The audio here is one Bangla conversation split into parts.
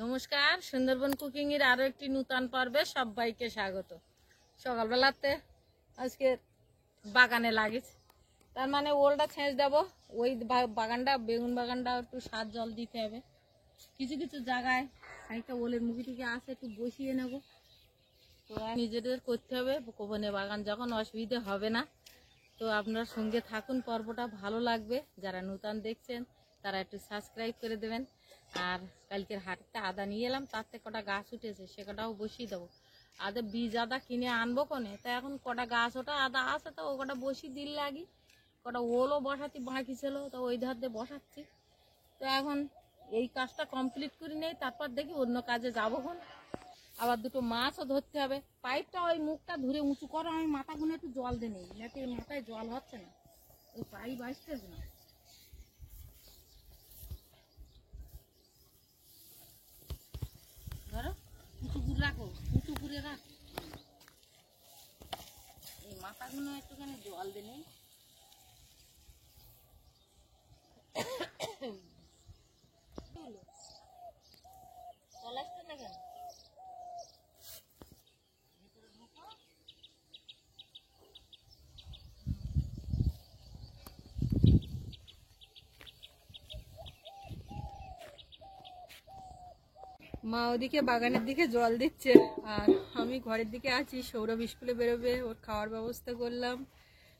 নমস্কার, সুন্দরবন কুকিং এর আরো একটি নতুন পর্বে সবাইকে স্বাগত। সকালবেলাতে আজকে বাগানে লাগিয়েছি, তার মানে ওলটা ছেঁচ দেবো। ওই বাগানটা, বেগুন বাগানটা একটু সার জল দিতে হবে। কিছু কিছু জায়গায় একটা ওলের মুখি থেকে আসে, একটু বসিয়ে নেব। তো নিজেদের করতে হবে, কোবনে বাগান যখন অসুবিধে হবে না। তো আপনার সঙ্গে থাকুন, পর্বটা ভালো লাগবে। যারা নতুন দেখছেন তারা একটু সাবস্ক্রাইব করে দেবেন। আর কালকের হাটতে আদা নিয়ে এলাম, তার থেকে কটা গাছ উঠেছে, সে কটাও বসিয়ে দেবো। আদা বীজ আদা কিনে আনবো কোনে, তা এখন কটা গাছ ওটা আদা আছে, তো ও কটা বসিয়ে দিল লাগি। কটা ওলও বসাতে বাকি ছিল, তো ওই ধার দিয়ে বসাচ্ছি। তো এখন এই কাজটা কমপ্লিট করে নেই, তারপর দেখি অন্য কাজে যাবো কোন। আবার দুটো মাছও ধরতে হবে। পাইপটা ওই মুখটা ধরে উঁচু করো, আমি মাথা গুনে একটু জল দিয়ে নেই, নাকি মাথায় জল হচ্ছে না, ওই পাইপ আসতেছে না। ধরো উঁচু করে রাখো, উঁচু করে রাখ, এই মাথা গুলো একটুখানি জল দিয়ে নেই। জল আসছে না কেন? মা ওদিকে বাগানের দিকে জল দিচ্ছে, আর আমি ঘরের দিকে আছি। সৌরভ স্কুলে বেরোবে, ওর খাওয়ার ব্যবস্থা করলাম।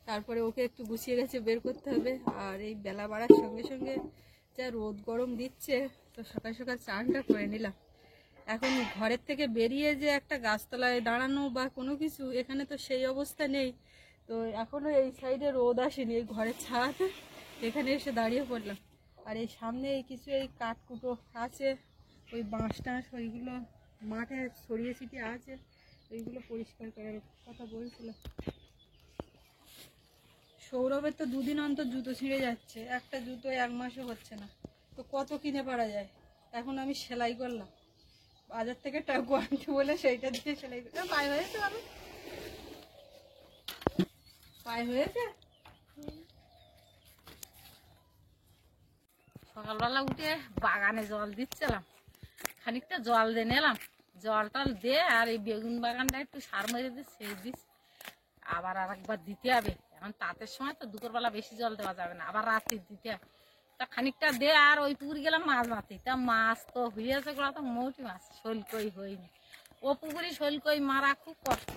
তারপরে ওকে একটু গুছিয়ে গেছে বের করতে হবে। আর এই বেলা বাড়ার সঙ্গে সঙ্গে যা রোদ গরম দিচ্ছে, তো সকাল সকাল চানটা করে নিলাম। এখন ঘরের থেকে বেরিয়ে যে একটা গাছতলায় দাঁড়ানো বা কোনো কিছু, এখানে তো সেই অবস্থা নেই। তো এখনও এই সাইডে রোদ আসেনি, এই ঘরের ছাদ, এখানে এসে দাঁড়িয়ে পড়লাম। আর এই সামনে এই কিছু এই কাঠকুটো আছে, ওই বাঁশ টাঁশ ওইগুলো মাঠে ছড়িয়ে ছিটিয়ে আছে, ওইগুলো পরিষ্কার করার কথা বলছিল। সৌরভের তো দুদিন অন্তর জুতো ছিঁড়ে যাচ্ছে, একটা জুতো 1 মাসও হচ্ছে না। তো কত কিনে পারা যায়। এখন আমি সেলাই করলাম, বাজার থেকে টাকু আনতে বলে সেইটা দিয়ে সেলাই করলাম। পায়ে হয়েছে, আমি পায়ে হয়েছে। সকালবেলা উঠে বাগানে জল দিচ্ছিলাম, খানিকটা জল দিয়ে নিলাম। জল টল দিয়ে আর এই বেগুন বাগানটা একটু সার মেরে দিয়ে সেচ দিস। আবার আর একবার দিতে হবে। এখন তাঁতের সময় তো দুপুরবেলা বেশি জল দেওয়া যাবে না, আবার রাত্রি দিতে হবে। তা খানিকটা দে, আর ওই পুকুরে গেলাম মাছ মারতে। তা মাছ তো হয়েছে, ওগুলো তো মৌটি মাছ, শোলকই হয়নি। ও পুকুরে শোলকই মারা খুব কষ্ট।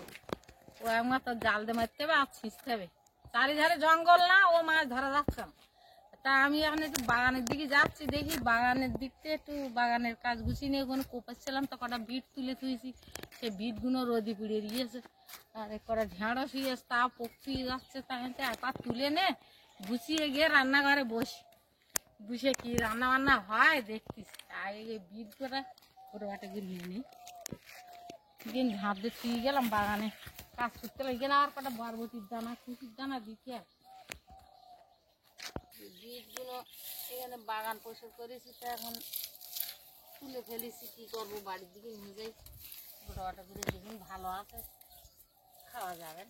ও একমার তো জাল দিয়ে মারতে হবে আর ছিঁচতে হবে। চারিধারে জঙ্গল না, ও মাছ ধরা যাচ্ছে না। তা আমি এখন একটু বাগানের দিকে যাচ্ছি, দেখি বাগানের দিকতে একটু বাগানের কাজ গুছিয়ে নিয়ে ওখানে কোপাচ্ছিলাম। তো কটা বিট তুলে তুইছি, সে বিটগুলো রোদি পুড়িয়ে দিয়েছে। আর কটা ঢেঁড়স হয়েছে, তা পকিয়ে যাচ্ছে। তাই একবার তুলে নে গুছিয়ে গিয়ে রান্নাঘরে বসে কি রান্না বান্না হয় দেখতিস। আর এই বিট করে ছোটো বাটে করে নিয়ে নিই, দিন ঝাঁপ দিয়ে তুই গেলাম বাগানে কাজ করতে লাগে না। আর কটা বরবটির দানা খুশির দানা দিতে হয়। বীজগুলো এখানে বাগান পরিষ্কার করেছি, তো এখন তুলে ফেলেছি। কি করবো, বাড়ির দিকে নিয়ে যাই, গোটা বাটা করে দেখুন ভালো আছে, খাওয়া যাবে।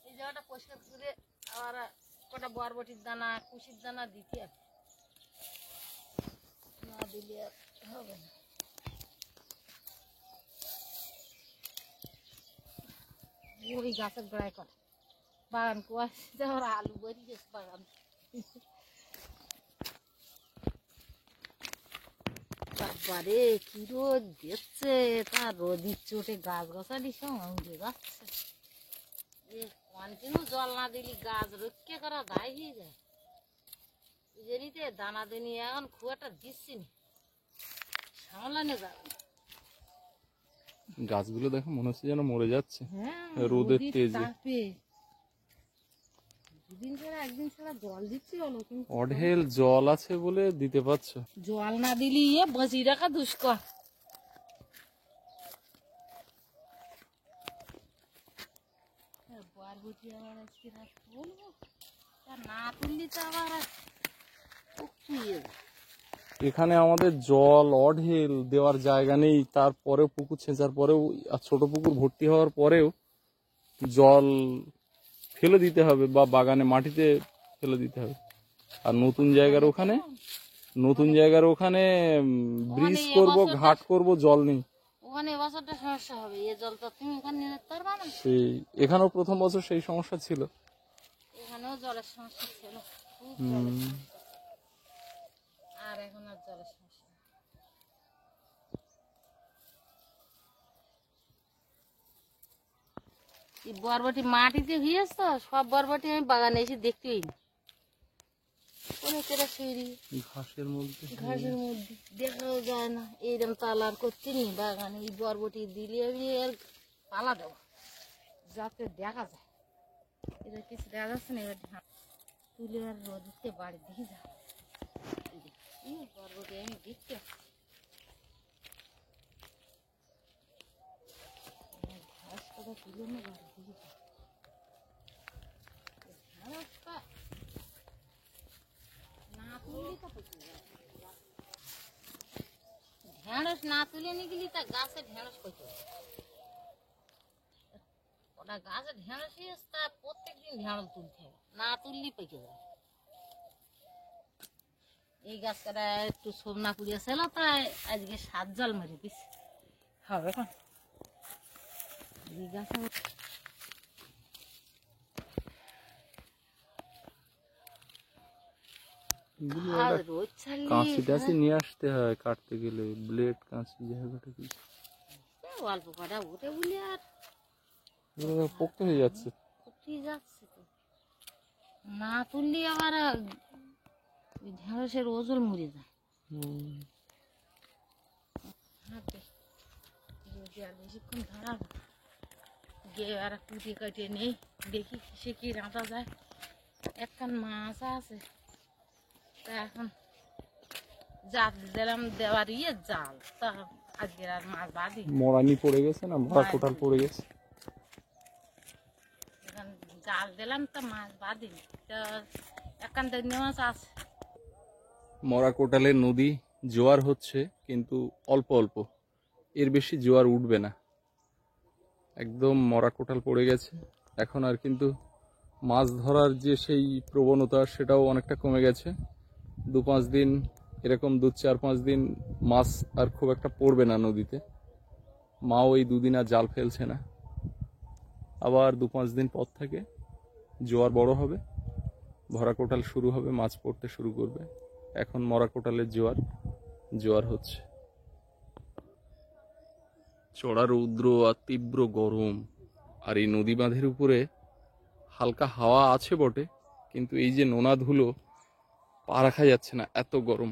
এই জায়গাটা পরিষ্কার করে আবার কটা বরবটির দানা কুশির দানা দিতে হবে, না দিলে হবে না। ওই গাছের গোড়ায় করে বাগান কুয়া যাওয়ার আলু বেরিয়ে গেছে বাগান। বাবারে কি রোদ দিচ্ছে, তা রোদির চোটে গাছ গাছালি সব উঠে যাচ্ছে। কন্টিনিউ জল না দিলি গাছ রক্ষে করা দায় হয়ে যায়। বুঝলিতে দানা দিনি এখন খুব একটা দিচ্ছি না, সামলানো যাবে। গাছগুলো দেখো মনে হচ্ছে যেন মরে যাচ্ছে রোদের তেজে। দুদিন ছাড়া একদিন ছাড়া জল দিচ্ছি বলো, কিন্তু অঢেল জল আছে বলে দিতে পারছো। জল না দিলি বাঁচিয়ে রাখা দুষ্কর। বরবটি আবার আজকে রাত বলবো, তা না তুললি তো আবার শুয়ে যায়। এখানে আমাদের জল অঢেল, দেওয়ার জায়গা নেই। তারপরেও পুকুর ছেঁচার পরেও আর ছোট পুকুর ভর্তি হওয়ার পরেও জল ফেলে দিতে হবে বা বাগানে মাটিতে ফেলে দিতে হবে। আর নতুন জায়গার ওখানে ব্রিজ করব, ঘাট করব, জল নেই। ওখানে এবছরটা সমস্যা হবে, এ জল তো তুমি ওখানে নিয়ে যেতে পারবা না। সেই এখানেও প্রথম বছর সেই সমস্যা ছিল। এখানেও জলের সমস্যা ছিল, খুব জলের সমস্যা। আর এখন আর জলের সমস্যা নেই। এই বরবটি মাটিতে ভিজেছে তো, সব বরবটি আমি বাগানে এসে দেখতেই না। অনেকেরা সিঁড়ি ঘাসের মধ্যে দেখাও যায় না। এইরকম তালার করতে নি বাগানে এই বরবটি দিলে আমি এর পালা দেবো যাতে দেখা যায়। এটা কিছু দেখা যাচ্ছে না, এবার তুলে আর রোদিতে বাড়ি দিয়ে যাও। বরবটি আমি দেখতে ঘাস কথা তুলে না বাড়ি দিয়ে যাও। ঘাসটা না তুললে তো ঢেঁড়স না তুলে নিয়ে গেলি তা গাছে ঢেঁড়স পেকে যায়। ওটা গাছে ঢেঁড়স তা প্রত্যেকদিন ঢেঁড়স তুলতে হবে, না তুললেই পেকে যায়। এই গাছটা একটু সোমনা কুড়িয়েছিল, তাই আজকে 7 জল মেরে দিছি হবে এখন। এই গাছ আর রোজ কাঁচি টাচি নিয়ে আসতে হয় কাটতে গেলে, ব্লেড কাঁচি জায়গাটা কি অল্প কটা উঠে বলি আর পোক্ত হয়ে যাচ্ছে। যাচ্ছে তো না তুললে আবার ঢেঁড়সের ওজন মরে যায়। বেশিক্ষণ ধরাবো গিয়ে আর কুটি কাটিয়ে নেই, দেখি সে কি রাঁধা যায়। একখান মাছ আছে, তা এখন জাল দিলাম, দেওয়ার জাল, তা আজকে আর মাছ বাঁধি। মরানি পড়ে গেছে না, মরা কোটাল পড়ে গেছে। এখন জাল দিলাম তা মাছ বাঁধিনি, তা একখান দৈন্য মাছ আছে। মরা কোটালের নদী জোয়ার হচ্ছে, কিন্তু অল্প অল্প, এর বেশি জোয়ার উঠবে না। একদম মরা কোটাল পড়ে গেছে এখন। আর কিন্তু মাছ ধরার যে সেই প্রবণতা সেটাও অনেকটা কমে গেছে। 2-5 দিন এরকম 2-4-5 দিন মাছ আর খুব একটা পড়বে না নদীতে। মাও এই 2 দিন আর জাল ফেলছে না। আবার 2-5 দিন পর থেকে জোয়ার বড় হবে, ভরা কোটাল শুরু হবে, মাছ পড়তে শুরু করবে। এখন মরা কোটালের জোয়ার হচ্ছে। চড়া রৌদ্র আর তীব্র গরম, আর এই নদী বাঁধের উপরে হালকা হাওয়া আছে বটে, কিন্তু এই যে নোনা ধুলো, পা রাখা যাচ্ছে না, এত গরম।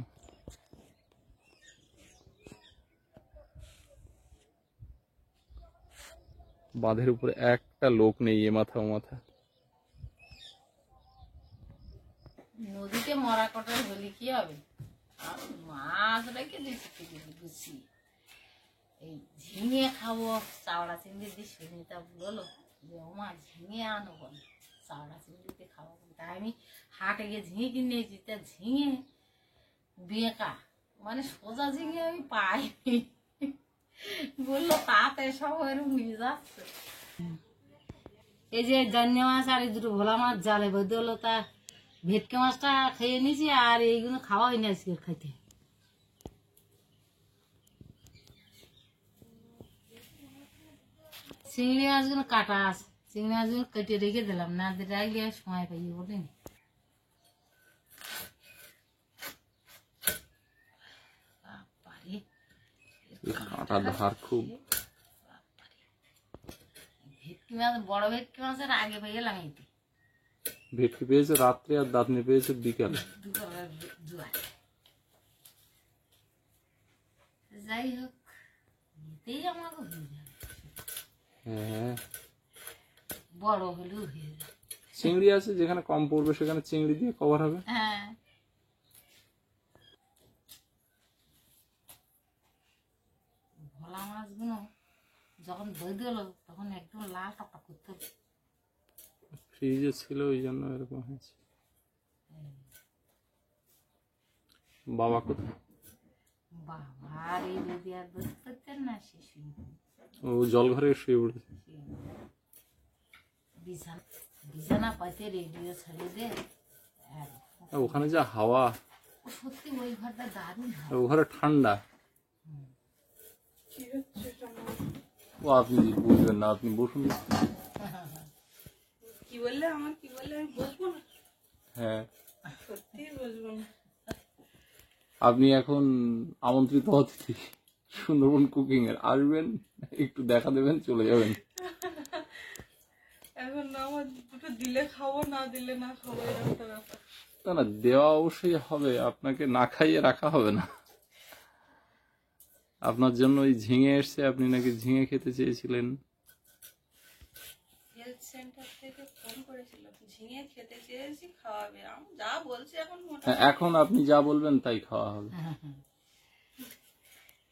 বাঁধের উপরে একটা লোক নেই, এ মাথা ও মাথা। নদীতে মরা কটার হলে কি হবে, আর মাছ রেখে দিচ্ছি। এই ঝিঙে খাবো, চাওড়া চিংড়ি দিয়ে সুনিতা বললো যে ও মা ঝিঙে আনো বলে, চাওড়া চিংড়িতে খাবো। তাই আমি হাটে গিয়ে ঝিঙে কিনেছি, তা ঝিঙে বেঁকা, মানে সোজা ঝিঙে আমি পাইনি। বললো তাতে সব এরকম নিয়ে যাচ্ছে। এই যে জান্নে মাছ আর এই দুটো ভোলা মাছ জালে বলতে হলো, তা ভেটকে মাছটা খেয়ে নিয়েছি, আর এইগুলো খাওয়া হয়নি আজকে খাইতে। চিংড়ি মাছগুলো কাটা আছে, চিংড়ি মাছগুলো কেটে রেখে দিলাম, না দিলে সময় পাইয়ে বলিনি। ধার খুব। ভেটকি মাছ, বড় ভেটকি মাছের আগে পেয়ে গেলাম। এইটি ভেটকি পেয়েছে রাত্রে, আর দাঁতনি পেয়েছে বিকালে। যাই হোক, এতেই আমাকে হয়ে যাবে। হ্যাঁ, বড় হলেও হয়ে যাবে। চিংড়ি আছে, যেখানে কম পড়বে সেখানে চিংড়ি দিয়ে কভার হবে। হ্যাঁ, ভোলা মাছগুলো যখন বৈধ হলো তখন একদম লাল টকটক করতে হবে। ফ্রিজে ছিল ওই জন্য এরকম হয়েছে। বাবা কোথায়? বাবা আর এই যদি আর বসে করতেন না, সে ও জল ঘরে শুয়ে পড়েছে। বিছানা পাইতে রেডিও ছাড়িয়ে দে, ওখানে যা হাওয়া, সত্যি ওই ঘরটা দারুণ হয়। ও ঘরে ঠান্ডা। ও আপনি বুঝবেন না, আপনি বসুন। কি বললে আমার, কি বললে আমি বসবো না, হ্যাঁ, সত্যি বসবো না। আপনি এখন আমন্ত্রিত অতিথি সুন্দরবন কুকিং এর, আসবেন, একটু দেখা দেবেন, চলে যাবেন। এখন আমার দুটো দিলে খাবো, না দিলে না খাবো, এরকম একটা ব্যাপার। না না, দেওয়া অবশ্যই হবে, আপনাকে না খাইয়ে রাখা হবে না। আপনার জন্য ওই ঝিঙে এসছে, আপনি নাকি ঝিঙে খেতে চেয়েছিলেন। হেলথ সেন্টার থেকে ফোন করেছিল, ঝিঙে খেতে চেয়েছি, খাওয়াবে। আমি যা বলছি এখন এখন আপনি যা বলবেন তাই খাওয়া হবে।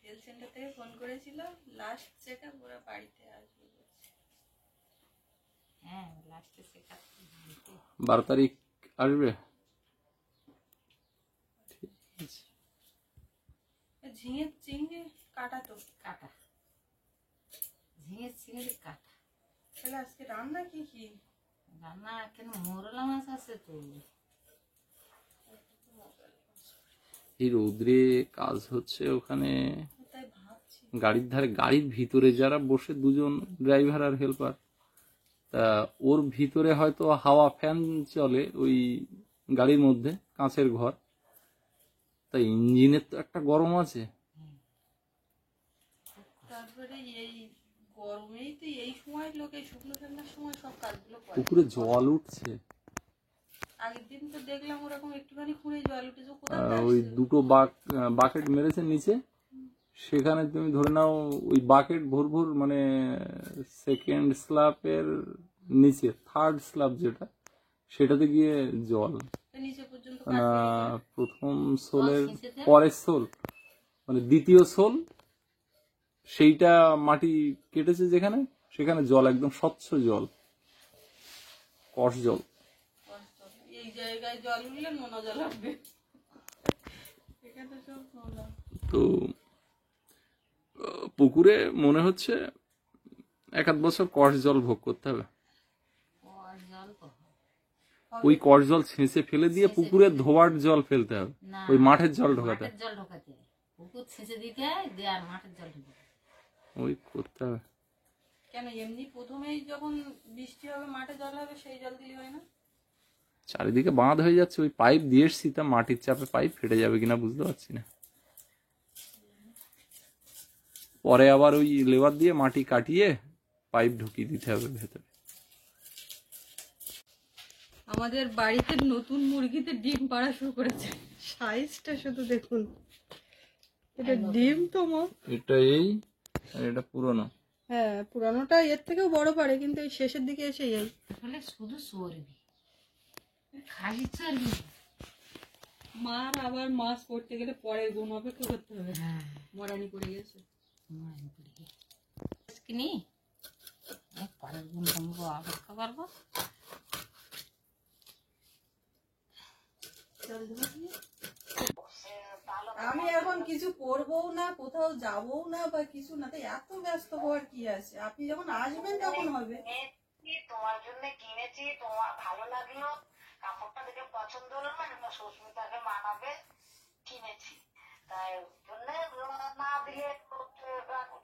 হেলথ সেন্টার থেকে ফোন করেছিল, লাস্ট চেক আপ ওরা বাড়িতে আসবে বলছে। হ্যাঁ, লাস্টে শেখা 12 তারিখ আসবে। ঝিঙে চিংড়ি কাটা তো, কাটা, ঝিঙে চিংড়ি কাটা। তাহলে আজকে রান্না কি কি? রান্না কেন, মোরলা মাছ আছে তো। এই রৌদ্রে কাজ হচ্ছে ওখানে, তাই ভাবছি। গাড়ির ধারে, গাড়ির ভিতরে যারা বসে, দুজন ড্রাইভার আর হেল্পার, তা ওর ভিতরে হয়তো হাওয়া ফ্যান চলে ওই গাড়ির মধ্যে, কাঁচের ঘর, তা ইঞ্জিনের তো একটা গরম আছে। তারপরে এই গরমেই তো এই সময় লোকে শুকনো ঠান্ডার সময় সব কাজগুলো করে। পুকুরে জল উঠছে, আগের দিন তো দেখলাম ওরকম একটুখানি খুঁড়ে জল উঠেছে, কোথা ওই দুটো বাকেট মেরেছে নিচে, সেখানে তুমি ধরে নাও ওই বাকেট ভোর ভোর, মানে সেকেন্ড স্ল্যাবের নিচে, থার্ড স্ল্যাব যেটা, সেটাতে গিয়ে জল। নিচে পর্যন্ত প্রথম সোলের পরের সোল, মানে দ্বিতীয় সোল, সেইটা মাটি কেটেছে যেখানে, সেখানে জল, একদম স্বচ্ছ জল, কষ জল। এই জায়গায় জল উঠলে নোনা জল আসবে, এখানে সব নোনা। তো পুকুরে মনে হচ্ছে 1-8 বছর কষ জল ভোগ করতে হবে। জল তো ওই কষ জল ছেঁচে ফেলে দিয়ে পুকুরে ধোয়ার জল ফেলতে হবে, না, ওই মাঠের জল ঢোকাতে মাঠের জল ঢোকাতে হয়। পুকুর ছেঁচে দিতে হয়, দিয়ে আর মাঠের জল ঢোকাতে হয়। ওই করতে হবে। কেন এমনি প্রথমেই যখন বৃষ্টি হবে মাঠে জল হবে, সেই জল দিলে হয় না? চারিদিকে বাঁধ হয়ে যাচ্ছে, ওই পাইপ দিয়ে এসছি, তা মাটির চাপে পাইপ ফেটে যাবে কিনা বুঝতে পারছি না। পরে আবার ওই লেবার দিয়ে মাটি কাটিয়ে পাইপ ঢুকিয়ে দিতে হবে ভেতরে। আমাদের বাড়িতে নতুন মুরগিতে ডিম পাড়া শুরু করেছে, সাইজটা শুধু দেখুন। এটা ডিম তো মা, এটা এই, আর এটা পুরনো। হ্যাঁ পুরানোটা এর থেকেও বড় পারে, কিন্তু এই শেষের দিকে এসে এই আসলে শুধু চর্বি, খালি চর্বি। মার আবার মাছ করতে গেলে পরের গুণ অপেক্ষা করতে হবে। হ্যাঁ, মরানি পড়ে গেছে। কিনি পরের দিন কমবো, অপেক্ষা করবো। আমি এখন কিছু করবো না, কোথাও যাবো না বা কিছু না, তাই এত ব্যস্ত হওয়ার কি আছে? আপনি যখন আসবেন তখন হবে। তোমার জন্য কিনেছি, তোমার ভালো লাগলো, কাপড়টা দেখে পছন্দ হলো না, কিন্তু সুস্মিতাকে মানাবে, কিনেছি। তাই জন্য না দিলে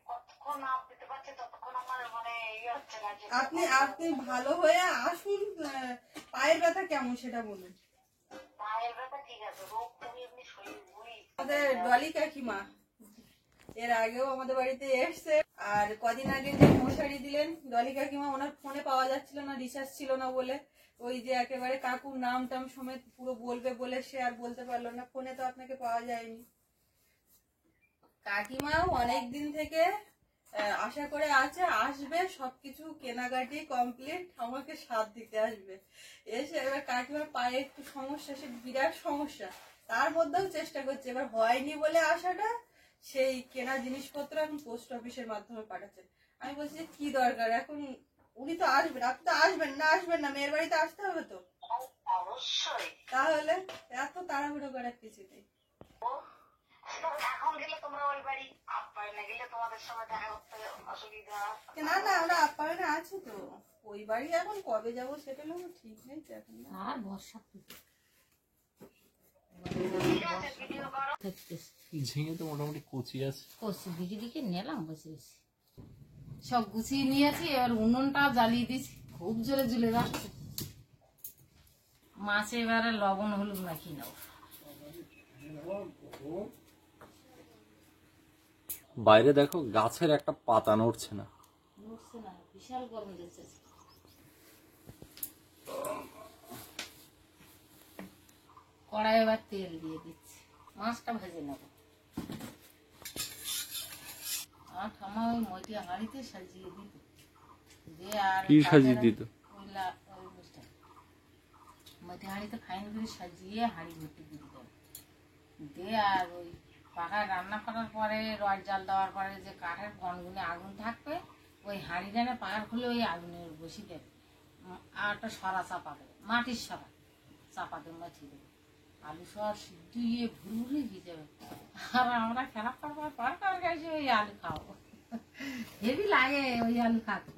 কতক্ষণ না দিতে পারছি ততক্ষণ আমার মানে ইয়ে হচ্ছে না। আপনি ভালো হয়ে আসুন। পায়ের ব্যথা কেমন সেটা বলুন। পায়ের ব্যথা ঠিক আছে, রোগ তুমি এমনি শরীর বুড়ি। আমাদের ডলি কাকিমা এর আগেও আমাদের বাড়িতে এসছে, আর কদিন আগে যে মশারি দিলেন ডলি কাকিমা, ওনার ফোনে পাওয়া যাচ্ছিল না, রিচার্জ ছিল না বলে, ওই যে একেবারে কাকুর নাম টাম সমেত পুরো বলবে বলে সে আর বলতে পারলো না, ফোনে তো আপনাকে পাওয়া যায়নি। কাকিমাও অনেক দিন থেকে আশা করে আছে, আসবে, সবকিছু কেনাকাটি কমপ্লিট, আমাকে সাথ দিতে আসবে। এসে এবার কাকিমার পায়ে একটু সমস্যা, সে বিরাট সমস্যা, তার মধ্যেও চেষ্টা করছে। এবার হয়নি বলে আসাটা, সেই কেনা জিনিসপত্র এখন পোস্ট অফিসের মাধ্যমে পাঠাচ্ছে। আমি বলছি যে কি দরকার এখন, উনি তো আসবেন, আপনি তো আসবেন না, মেয়ের বাড়িতে আসতে হবে তো। অবশ্যই। তাহলে এত তাড়াহুড়ো করার কিছু নেই। এখন গেলে তোমরা ওই বাড়ি, আপ্যায়নে গেলে তোমাদের সঙ্গে দেখা করতে অসুবিধা। না আমরা আপ্যায়নে আছি তো, ওই বাড়ি এখন কবে যাবো সেটা হলো ঠিক নেই তো এখন। আর বর্ষা ঠিক আছে, ভিডিও করো। দেখতেছি ঝিঙে তো মোটামুটি কচি আছে। কষি দিকে দিকে নিলাম বসে বসে সব গুছিয়ে নিয়েছি। এবার উনুনটাও জ্বালিয়ে দিয়েছি, খুব জোরে ঝুলে যাচ্ছে। মাছে এবারে লবণ হলুদ মাখিয়ে নেবো। বাইরে দেখো গাছের একটা পাতা নড়ছে না। নড়ছে না, বিশাল গরম দিচ্ছে। কড়াই এবার তেল দিয়ে দিচ্ছি, মাছটা ভেজে নেবো। আর ঠামা ওই মইটি হাঁড়িতে সাজিয়ে দিত দিয়ে আর কি সাজিয়ে দিত? মইটি হাঁড়িতে ফাইন করে সাজিয়ে হাঁড়ি ভর্তি দিয়ে দেবো। দিয়ে আর ওই পাখায় রান্না করার পরে রড জাল দেওয়ার পরে যে কাঠের গনগুনে আগুন থাকবে, ওই হাঁড়ি জানে পাখার খুলে ওই আগুনের বসিয়ে দেবে। আর একটা সরা চাপা দেবে, মাটির সরা চাপা দেবে, মাছিয়ে দেবে। আলু সব সিদ্ধ ইয়ে ভুরভুরি হয়ে যাবে। আর আমরা খেলা করবার পর করে গেছি ওই আলু খাবো, হেভি লাগে ওই আলু খাতে।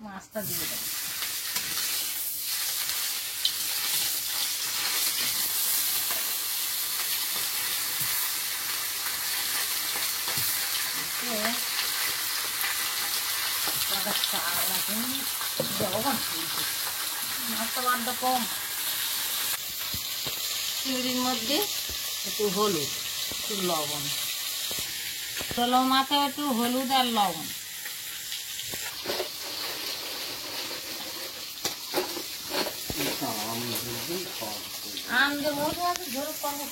মাছটা দিয়ে দেবো। মাছটা বাদ কম। চিংড়ির মধ্যে একটু হলুদ, একটু লবণ, ছোলো মাছে একটু হলুদ আর লবণ। আম যে মোটে আছে ধরে কমে।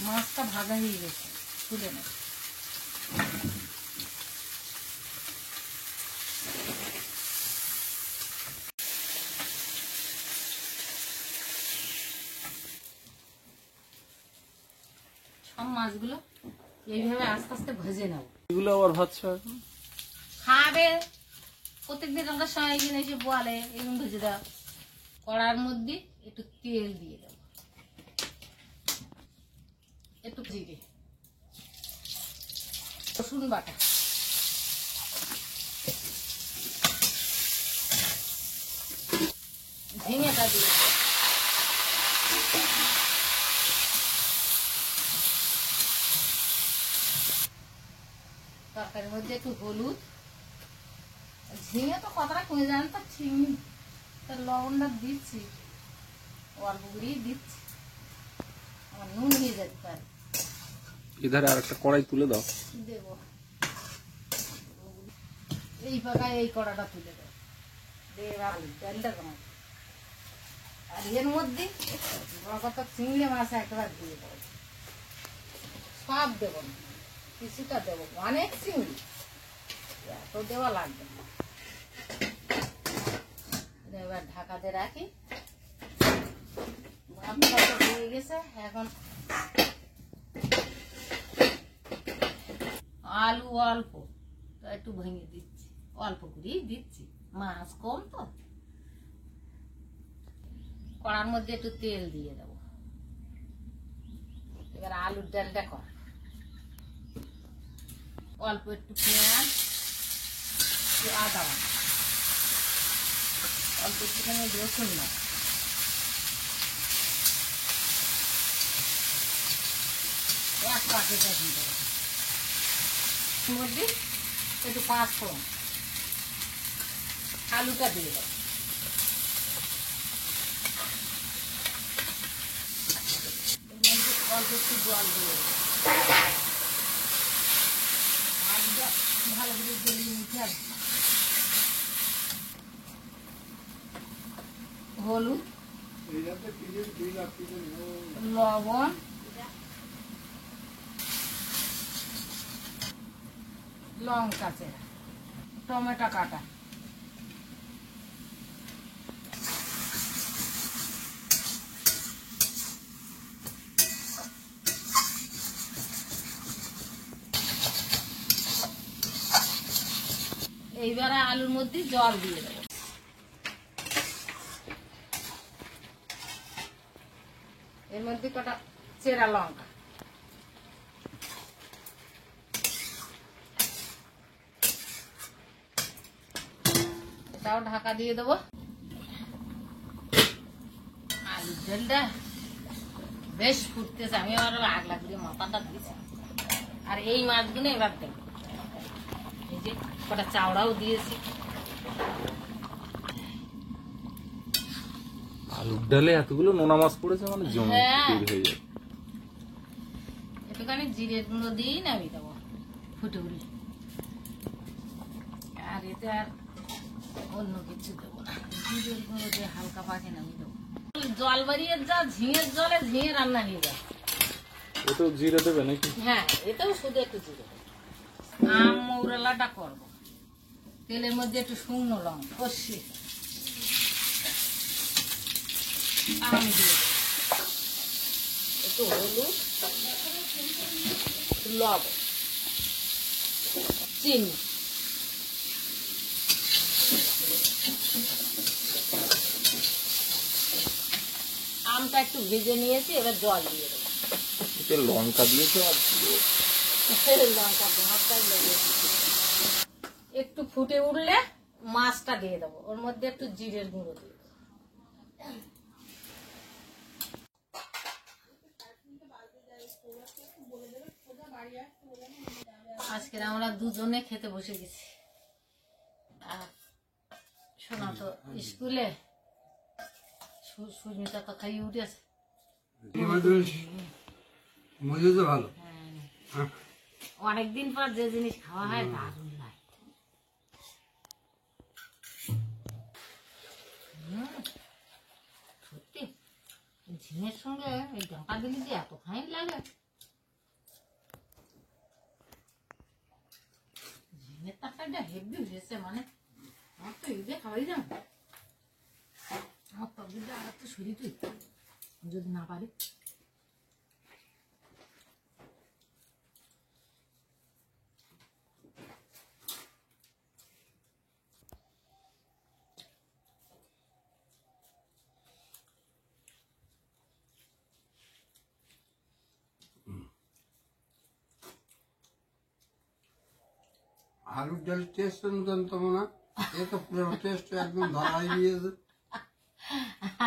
মাছটা ভাজা হয়ে গেছে, তুলে নেব। সব মাছগুলো এইভাবে আস্তে আস্তে ভেজে নেব। এগুলো আবার ভাজছো এখন? খাবে প্রত্যেকদিন আমরা সবাই কিনে এসে বলে এরকম ভেজে দাও। কড়ার মধ্যে একটু তেল দিয়ে দেবো, একটু জিরে, রসুন বাটা, ঝিঙেটা দিয়ে দেবো। তরকারির মধ্যে একটু হলুদ, ঝিঙে তো কতটা কমে যান তো চিংড়ি, তার লবণটা দিচ্ছি, অল্প করেই দিচ্ছি, আমার নুন হয়ে যেতে পারে। এধারে আর একটা কড়াই তুলে দাও। দেব এই পাকায় এই কড়াটা তুলে দেবো। তেলটা কমা আর এর মধ্যে কত চিংড়ি মাছ একবার দিয়ে দেবো। সব দেবো না, কিছুটা দেবো, অনেক চিংড়ি, এত দেওয়া লাগবে না। এবার ঢাকাতে রাখি। ভাতটা তো হয়ে গেছে, এখন আলু অল্প একটু ভেঙে দিচ্ছি, অল্প করেই দিচ্ছি, মাছ কম তো। কড়ার মধ্যে একটু তেল দিয়ে দেবো। এবার আলুর ডালটা কর, অল্প একটু পেঁয়াজ, একটু আদা, অল্প একটুখানি রসুন না, এক পাকেটা দিয়ে দেবো। মধ্যে একটু পাঁচ ফোড়ন, আলুটা দিয়ে দেবো। অল্প একটু জল দিয়ে দেবো, আলুটা ভালো করে গলিয়ে নিতে হবে। হলুদ, লবণ, লঙ্কা চেরা, টমেটো কাটা, এইবারে আলুর মধ্যে জল দিয়ে দেবো। এর মধ্যে কটা চেরা লঙ্কা, ওটাও ঢাকা দিয়ে দেবো। আলুর ডালটা বেশ ফুটতেছে, আমি আবার আগলা করে মাথাটা দিয়েছি। আর এই মাছগুলো এবার দেব, এই যে কটা চাওড়াও দিয়েছি। আলুর ডালে এতগুলো নোনা মাছ পড়েছে মানে জমে হ্যাঁ। বের হয়ে যাবে। একটুখানি জিরের গুঁড়ো দিয়েই নামিয়ে দেবো ফুটে উঠলে। আর এতে আর অন্য কিছু দেবো না, জিরের গুঁড়ো দিয়ে হালকা পাকে নামিয়ে দেবো। জল বাড়িয়ে যা ঝিঙের জলে ঝিঙে রান্না হয়ে যায়। এতেও জিরে দেবে নাকি? হ্যাঁ, এতেও শুধু একটু জিরে দেবো। আম মৌরালাটা করবো, তেলের মধ্যে একটু শুকনো লঙ্কা কষি আম দিয়ে দেবো, একটু হলুদ, লবণ, চিনি, আমটা একটু ভেজে নিয়েছি, এবার জল দিয়ে দেবো। এতে লঙ্কা দিয়েছো আর লঙ্কা ভাতটাই লেগেছে। একটু ফুটে উঠলে মাছটা দিয়ে দেবো, ওর মধ্যে একটু জিরের গুঁড়ো দিয়ে দেবো। আজকে আমরা দুজনে খেতে বসে গেছি। আর শোনা তো স্কুলে সুস্মিতা তো খাইয়ে উঠেছে। মজা তো ভালো। হ্যাঁ, অনেকদিন পর যে জিনিস খাওয়া হয় দারুণ লাগে। সত্যি ঝিঙের সঙ্গে এই ডাঁটা দিলে যে এত ফাইন লাগে। ঝিঙের তরকারিটা হেভি হয়েছে, মানে আমার তো এই দিয়ে খাওয়াই যাবে। আমার তরকারিটা আর একটু সরি তুই যদি না পারি। আলুর ডাল টেস্ট জানতো না, এ তো পুরো টেস্ট একদম ধরাই দিয়েছে।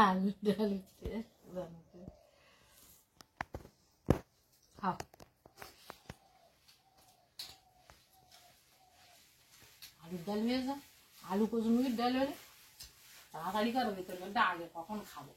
আলুর ডালের টেস্ট জানতে খাও। আলুর ডাল হয়েছে, আলু কচুমুখির ডাল হলে তাড়াতাড়ি করো, ভিতর করতে আগে কখন খাবো।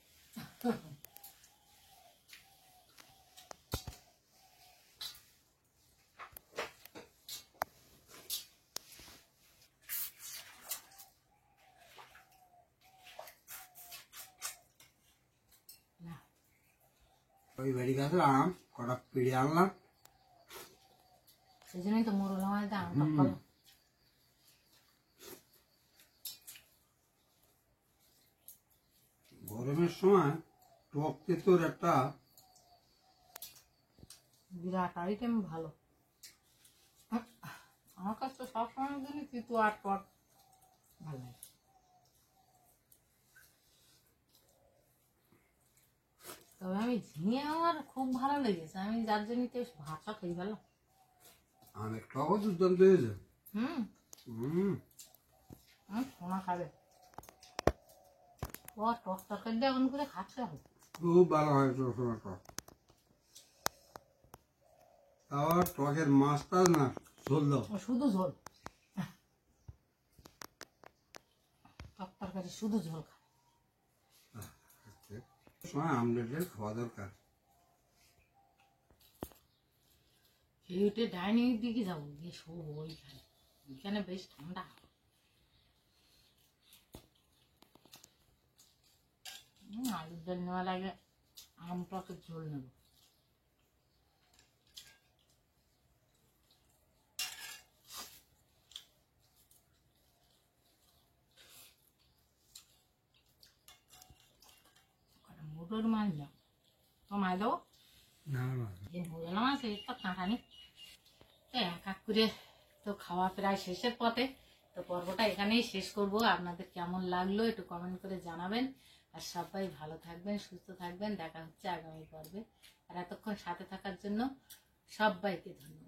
ওই বাড়ি গাছের আম কটা পেড়ে আনলাম। সেই জন্যই তো মোরলা মাছ আমটা ভালো। গরমের সময় টক তেঁতোর একটা বিরাট আইটেম ভালো। আমার কাছে তো সবসময় জন্য তিতু আর টক ভালো লাগে। তবে আমি ঝিঙে আমার খুব ভালো লেগেছে, আমি যার জন্য তো ভাতটা খেয়ে পেলাম। আমের টকও দুর্দান্ত হয়েছে। হুম, সোনা খাবে। ও টক তরকারিটা এখন করে খাচ্ছে হবে। খুব ভালো হয়েছে রসুনের টক। আবার টকের মাছটা না ঝোল দাও। ও শুধু ঝোল, টক তরকারি শুধু ঝোল খাবে। সময় আমলেটের খাওয়া দরকার। খেয়ে উঠে ডাইনিং দিকে যাবো, গিয়ে শোবো ওইখানে, ওইখানে বেশ ঠান্ডা। আলুর ডাল নেওয়ার আগে আম টকের ঝোল নেব। মোটর মাছ দাও, তো মাছ দেবো। না না যে মোরলা মাছ এর তো কাঁটা নেই। তো এক এক করে তো খাওয়া প্রায় শেষের পথে। তো পর্বটা এখানেই শেষ করব। আপনাদের কেমন লাগলো একটু কমেন্ট করে জানাবেন। আর সবাই ভালো থাকবেন, সুস্থ থাকবেন। দেখা হচ্ছে আগামী পর্বে। আর এতক্ষণ সাথে থাকার জন্য সবাইকে ধন্যবাদ।